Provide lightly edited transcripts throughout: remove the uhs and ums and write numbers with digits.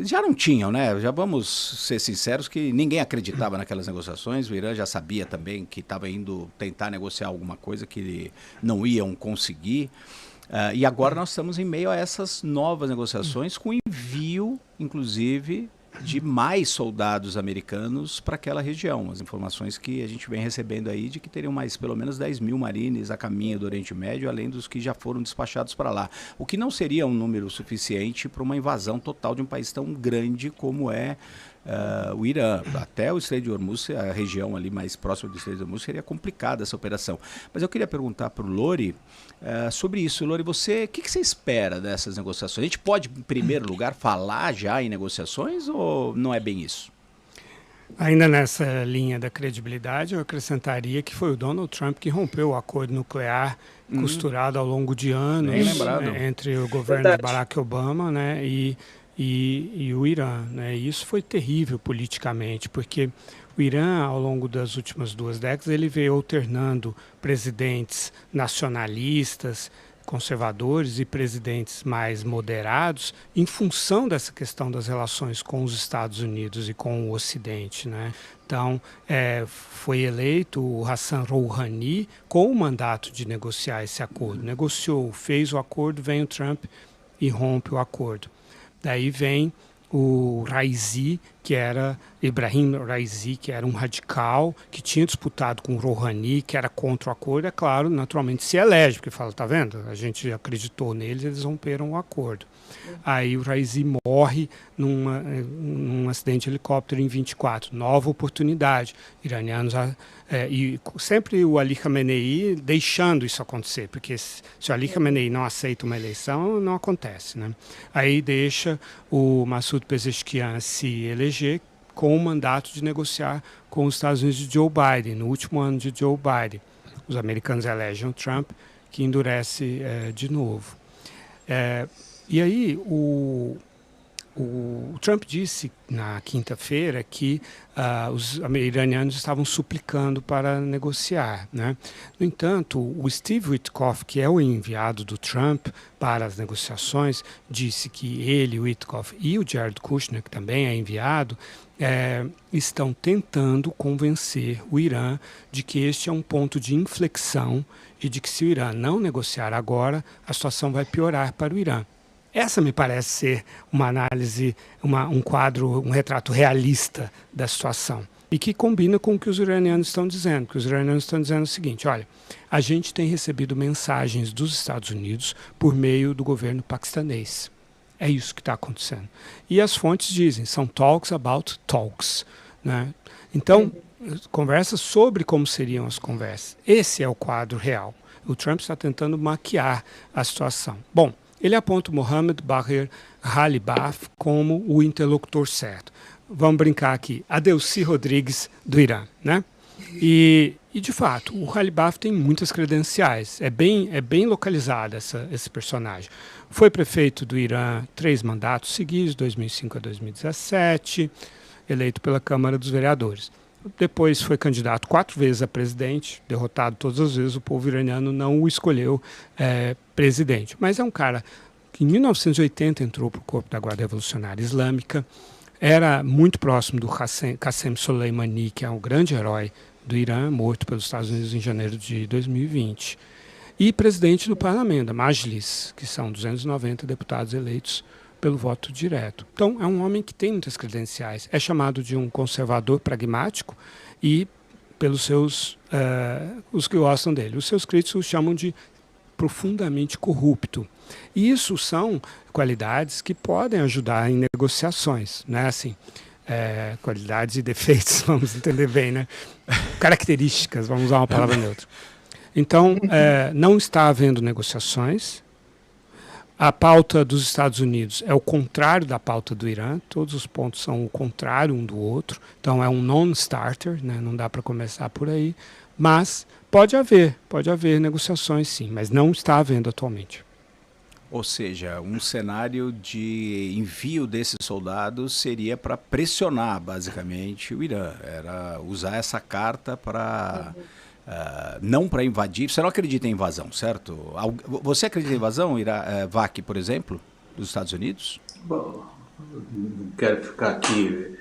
Já não tinham, né? Já vamos ser sinceros que ninguém acreditava naquelas negociações. O Irã já sabia também que estava indo tentar negociar alguma coisa que não iam conseguir. E agora nós estamos em meio a essas novas negociações com envio, inclusive, de mais soldados americanos para aquela região. As informações que a gente vem recebendo aí de que teriam mais pelo menos 10 mil marines a caminho do Oriente Médio, além dos que já foram despachados para lá. O que não seria um número suficiente para uma invasão total de um país tão grande como é o Irã. Até o Estreito de Hormuz, a região ali mais próxima do Estreito de Hormuz, seria complicada essa operação. Mas eu queria perguntar para o Lori sobre isso. Lori, o que você espera dessas negociações? A gente pode, em primeiro lugar, falar já em negociações ou não é bem isso? Ainda nessa linha da credibilidade, eu acrescentaria que foi o Donald Trump que rompeu o acordo nuclear costurado ao longo de anos entre o governo de Barack Obama, né, e o Irã, né? E isso foi terrível politicamente, porque o Irã, ao longo das últimas 2 décadas, ele veio alternando presidentes nacionalistas, conservadores e presidentes mais moderados em função dessa questão das relações com os Estados Unidos e com o Ocidente, né? Então, foi eleito o Hassan Rouhani com o mandato de negociar esse acordo. Negociou, fez o acordo, vem o Trump e rompe o acordo. Daí vem o Raisi, Ibrahim Raisi, que era um radical, que tinha disputado com o Rouhani, que era contra o acordo, é claro, naturalmente se elege, porque fala, tá vendo? A gente acreditou neles, eles romperam o acordo. Aí o Raisi morre num acidente de helicóptero em 24, nova oportunidade. Iranianos, e sempre o Ali Khamenei deixando isso acontecer, porque se o Ali Khamenei não aceita uma eleição, não acontece, né? Aí deixa o Massoud Pezeshkian se eleger com o mandato de negociar com os Estados Unidos de Joe Biden, no último ano de Joe Biden. Os americanos elegem o Trump, que endurece de novo. E aí o Trump disse na quinta-feira que os iranianos estavam suplicando para negociar, né? No entanto, o Steve Witkoff, que é o enviado do Trump para as negociações, disse que ele, o Witkoff e o Jared Kushner, que também é enviado, estão tentando convencer o Irã de que este é um ponto de inflexão e de que se o Irã não negociar agora, a situação vai piorar para o Irã. Essa me parece ser uma análise, um quadro, um retrato realista da situação e que combina com o que os iranianos estão dizendo. Porque os iranianos estão dizendo o seguinte, olha, a gente tem recebido mensagens dos Estados Unidos por meio do governo paquistanês. É isso que está acontecendo. E as fontes dizem, são talks about talks, né? Então, conversas sobre como seriam as conversas. Esse é o quadro real. O Trump está tentando maquiar a situação. Bom, ele aponta o Mohammed Bagher Ghalibaf como o interlocutor certo. Vamos brincar aqui, a Delcy Rodrigues do Irã, né? E de fato, o Ghalibaf tem muitas credenciais. É bem localizado esse personagem. Foi prefeito do Irã 3 mandatos seguidos, 2005 a 2017, eleito pela Câmara dos Vereadores. Depois foi candidato 4 vezes a presidente, derrotado todas as vezes, o povo iraniano não o escolheu presidente. Mas é um cara que em 1980 entrou para o corpo da Guarda Revolucionária Islâmica, era muito próximo do Qasem Soleimani, que é um grande herói do Irã, morto pelos Estados Unidos em janeiro de 2020. E presidente do parlamento, da Majlis, que são 290 deputados eleitos pelo voto direto. Então, é um homem que tem muitas credenciais. É chamado de um conservador pragmático e, pelos seus, os que gostam dele, os seus críticos o chamam de profundamente corrupto. E isso são qualidades que podem ajudar em negociações, né? Assim, qualidades e defeitos, vamos entender bem, né? Características, vamos usar uma palavra neutra. Então, não está havendo negociações. A pauta dos Estados Unidos é o contrário da pauta do Irã, todos os pontos são o contrário um do outro, então é um non-starter, né? Não dá para começar por aí, mas pode haver negociações sim, mas não está havendo atualmente. Ou seja, um cenário de envio desses soldados seria para pressionar basicamente o Irã, era usar essa carta para... não para invadir. Você não acredita em invasão, certo? Você acredita em invasão, VAC, por exemplo, dos Estados Unidos? Bom, não quero ficar aqui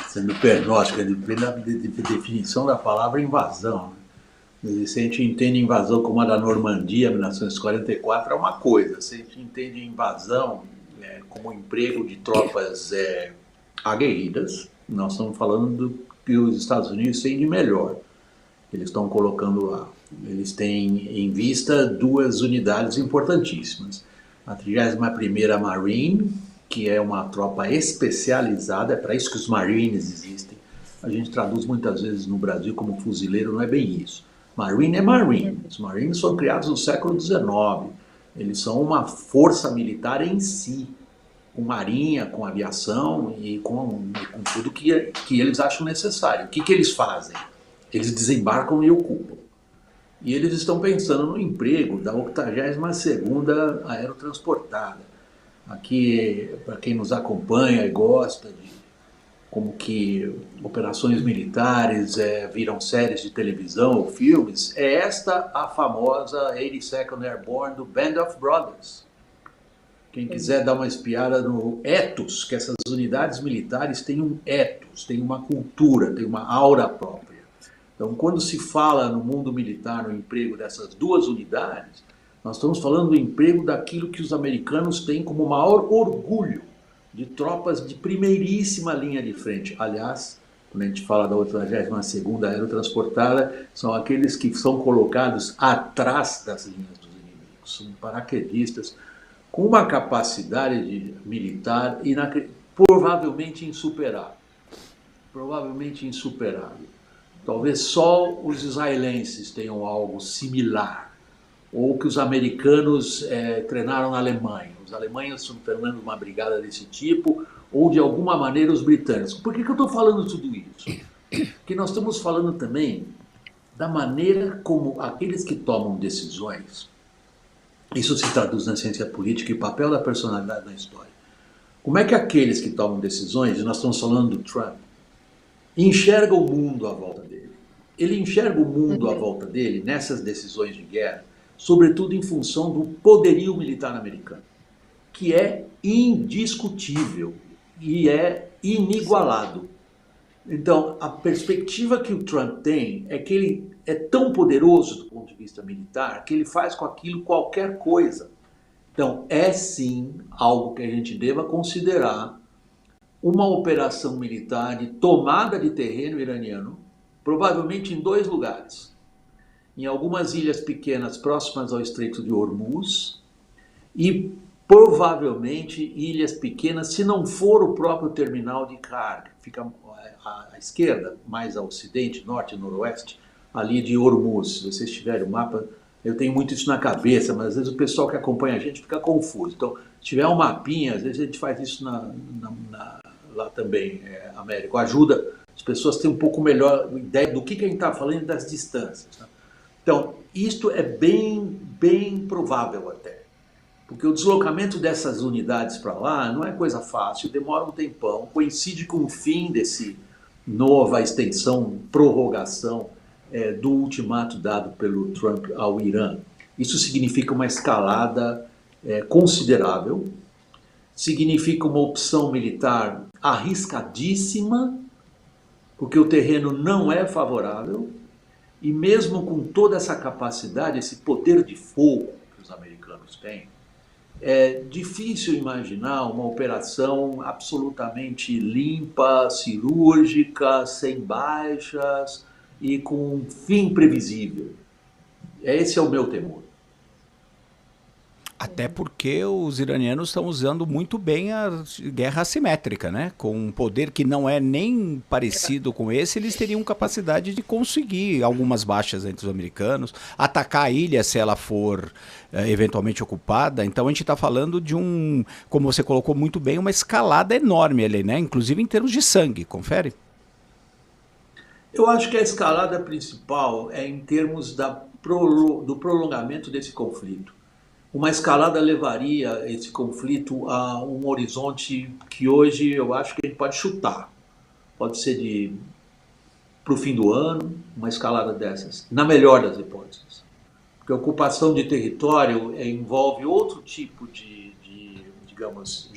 sendo pernóstico, depende da definição da palavra invasão. Se a gente entende invasão como a da Normandia, 1944, é uma coisa. Se a gente entende invasão como emprego de tropas aguerridas, nós estamos falando do que os Estados Unidos têm de melhor. Eles estão colocando lá. Eles têm em vista duas unidades importantíssimas. A 31ª Marine, que é uma tropa especializada, é para isso que os Marines existem. A gente traduz muitas vezes no Brasil como fuzileiro, não é bem isso. Marine é Marine. Os Marines foram criados no século XIX. Eles são uma força militar em si, com marinha, com aviação e com tudo que eles acham necessário. O que eles fazem? Eles desembarcam e ocupam. E eles estão pensando no emprego da 82ª Aerotransportada. Aqui, para quem nos acompanha e gosta de como que operações militares viram séries de televisão ou filmes, é esta a famosa 82nd Airborne do Band of Brothers. Quem quiser dar uma espiada no ethos, que essas unidades militares têm um ethos, têm uma cultura, têm uma aura própria. Então, quando se fala no mundo militar, no emprego dessas duas unidades, nós estamos falando do emprego daquilo que os americanos têm como maior orgulho, de tropas de primeiríssima linha de frente. Aliás, quando a gente fala da 82ª Aerotransportada, são aqueles que são colocados atrás das linhas dos inimigos. São paraquedistas com uma capacidade militar provavelmente insuperável. Provavelmente insuperável. Talvez só os israelenses tenham algo similar, ou que os americanos treinaram na Alemanha. Os alemães estão treinando uma brigada desse tipo, ou de alguma maneira os britânicos. Por que eu estou falando tudo isso? Porque nós estamos falando também da maneira como aqueles que tomam decisões, isso se traduz na ciência política e o papel da personalidade na história. Como é que aqueles que tomam decisões, e nós estamos falando do Trump, enxergam o mundo à volta dele? Ele enxerga o mundo à volta dele nessas decisões de guerra, sobretudo em função do poderio militar americano, que é indiscutível e é inigualado. Então, a perspectiva que o Trump tem é que ele é tão poderoso do ponto de vista militar que ele faz com aquilo qualquer coisa. Então, é sim algo que a gente deva considerar uma operação militar de tomada de terreno iraniano, provavelmente em 2 lugares. Em algumas ilhas pequenas próximas ao Estreito de Hormuz e provavelmente ilhas pequenas, se não for o próprio terminal de carga, fica à esquerda, mais ao ocidente, norte e noroeste, ali de Hormuz. Se vocês tiverem o mapa, eu tenho muito isso na cabeça, mas às vezes o pessoal que acompanha a gente fica confuso. Então, se tiver um mapinha, às vezes a gente faz isso lá também, Américo, ajuda as pessoas a terem um pouco melhor ideia do que a gente está falando das distâncias. Né? Então, isto é bem provável até. Porque o deslocamento dessas unidades para lá não é coisa fácil, demora um tempão, coincide com o fim desse nova extensão, prorrogação do ultimato dado pelo Trump ao Irã. Isso significa uma escalada considerável, significa uma opção militar arriscadíssima, porque o terreno não é favorável, e mesmo com toda essa capacidade, esse poder de fogo que os americanos têm, é difícil imaginar uma operação absolutamente limpa, cirúrgica, sem baixas e com um fim previsível. Esse é o meu temor. Até porque os iranianos estão usando muito bem a guerra assimétrica, né? Com um poder que não é nem parecido com esse, eles teriam capacidade de conseguir algumas baixas entre os americanos, atacar a ilha se ela for eventualmente ocupada. Então a gente está falando de como você colocou muito bem, uma escalada enorme ali, né? Inclusive em termos de sangue, confere? Eu acho que a escalada principal é em termos do prolongamento desse conflito. Uma escalada levaria esse conflito a um horizonte que hoje eu acho que a gente pode chutar. Pode ser para o fim do ano, uma escalada dessas, na melhor das hipóteses. Porque a ocupação de território envolve outro tipo de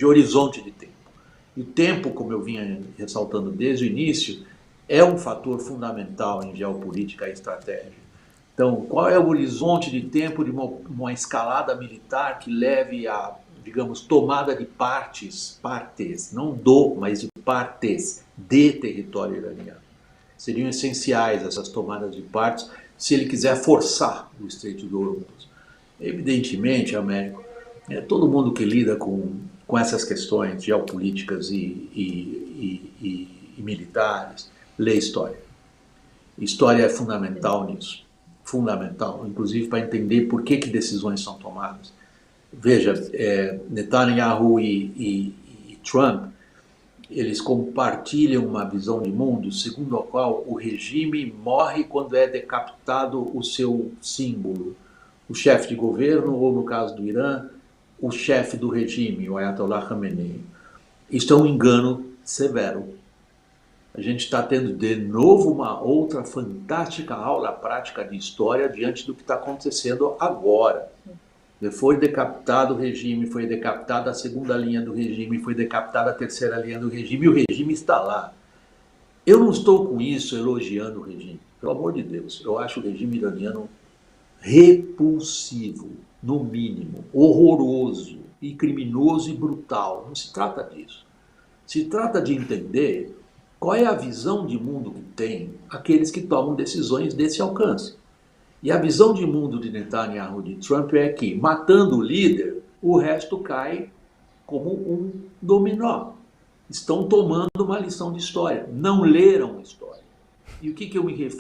horizonte de tempo. E o tempo, como eu vinha ressaltando desde o início, é um fator fundamental em geopolítica e estratégia. Então, qual é o horizonte de tempo de uma escalada militar que leve a, digamos, tomada de partes, não mas de partes, de território iraniano? Seriam essenciais essas tomadas de partes se ele quiser forçar o Estreito de Hormuz. Evidentemente, Américo, todo mundo que lida com essas questões geopolíticas e militares lê história. História é fundamental nisso. Fundamental, inclusive para entender por que decisões são tomadas. Veja, Netanyahu e Trump, eles compartilham uma visão de mundo segundo a qual o regime morre quando é decapitado o seu símbolo. O chefe de governo, ou no caso do Irã, o chefe do regime, o Ayatollah Khamenei. Isto é um engano severo. A gente está tendo de novo uma outra fantástica aula prática de história diante do que está acontecendo agora. Foi decapitado o regime, foi decapitada a segunda linha do regime, foi decapitada a terceira linha do regime, e o regime está lá. Eu não estou com isso elogiando o regime, pelo amor de Deus. Eu acho o regime iraniano repulsivo, no mínimo, horroroso, e criminoso e brutal. Não se trata disso. Se trata de entender qual é a visão de mundo que tem aqueles que tomam decisões desse alcance. E a visão de mundo de Netanyahu, de Trump, é que, matando o líder, o resto cai como um dominó. Estão tomando uma lição de história. Não leram história. E o que eu me refiro?